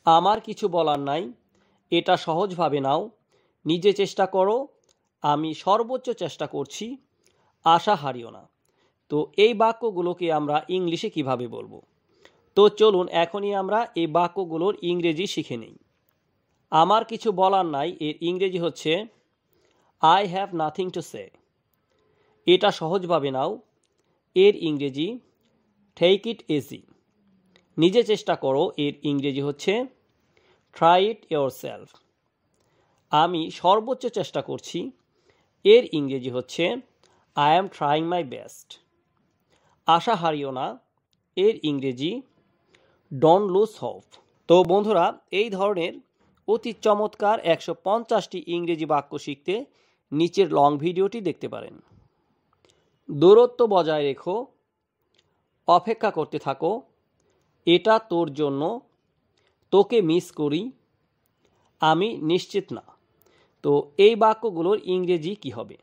আমার কিছু বলার নাই, এটা সহজভাবে নাও, নিজে চেষ্টা করো, আমি সর্বোচ্চ চেষ্টা করছি, আশা হারিও না। তো এই বাক্যগুলোকে আমরা ইংলিশে কিভাবে বলবো? তো চলুন এখনই আমরা এই বাক্যগুলোর ইংরেজি শিখে নিই। আমার কিছু বলার নাই এর ইংরেজি হচ্ছে I have nothing to say. এটা সহজভাবে নাও, এর ইংরেজি টেক ইট ইজি। নিজে চেষ্টা করো এর ইংরেজি হচ্ছে ট্রাই ইট ইয়োরসেলফ। আমি সর্বোচ্চ চেষ্টা করছি, এর ইংরেজি হচ্ছে I am trying my best. আশা হারিও না, এর ইংরেজি ডোন্ট লুজ হোপ। তো বন্ধুরা, এই ধরনের অতি চমৎকার 150টি ইংরেজি বাক্য শিখতে নিচের লং ভিডিওটি দেখতে পারেন। দূরত্ব বজায় রেখো, অপেক্ষা করতে থাকো, এটা তোর জন্য, তোকে মিস করি, আমি নিশ্চিত না। তো এই বাক্যগুলোর ইংরেজি কি হবে?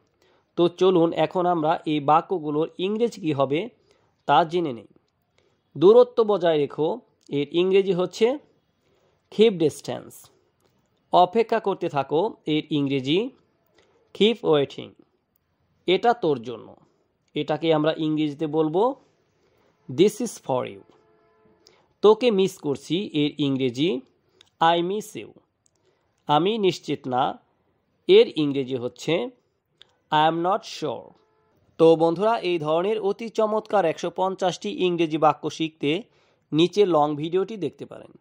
তো চলুন এখন আমরা এই বাক্যগুলোর ইংরেজি কি হবে তা জেনে নেই। দূরত্ব বজায় রেখো এর ইংরেজি হচ্ছে কিপ ডিস্টেন্স। অপেক্ষা করতে থাকো এর ইংরেজি কিপ ওয়েটিং। এটা তোর জন্য, এটাকে আমরা ইংরেজিতে বলবো দিস ইজ ফর ইউ। তোকে মিস করছি এর ইংরেজি আই মিস ইউ। আমি নিশ্চিত না, এর ইংরেজি হচ্ছে আই এম নট শিওর। তো বন্ধুরা, এই ধরনের অতি চমৎকার 150টি ইংরেজি বাক্য শিখতে নিচে লং ভিডিওটি দেখতে পারেন।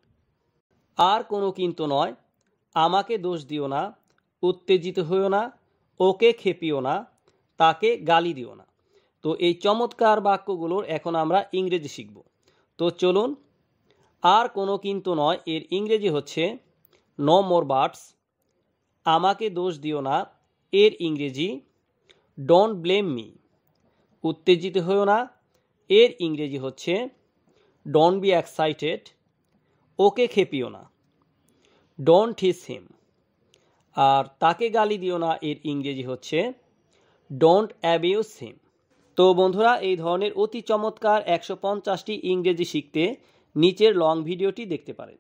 আর কোনো কিন্তু নয়, আমাকে দোষ দিও না, উত্তেজিত হইও না, ওকে খেপিও না, তাকে গালি দিও না। তো এই চমৎকার বাক্যগুলোর এখন আমরা ইংরেজি শিখব। তো চলুন। আর কোনো কিন্তু নয় এর ইংরেজি হচ্ছে নো মোর বাটস। আমাকে দোষ দিও না এর ইংরেজি ডোন্ট ব্লেম মি। উত্তেজিত হইও না এর ইংরেজি হচ্ছে ডোন্ট বি এক্সাইটেড। ওকে খেপিও না, ডোন্ট টিজ হিম। আর তাকে গালি দিও না এর ইংরেজি হচ্ছে ডোন্ট অ্যাবিউজ হিম। তো বন্ধুরা, এই ধরনের অতি চমৎকার 150টি ইংরেজি শিখতে নিচের লং ভিডিওটি দেখতে পারেন।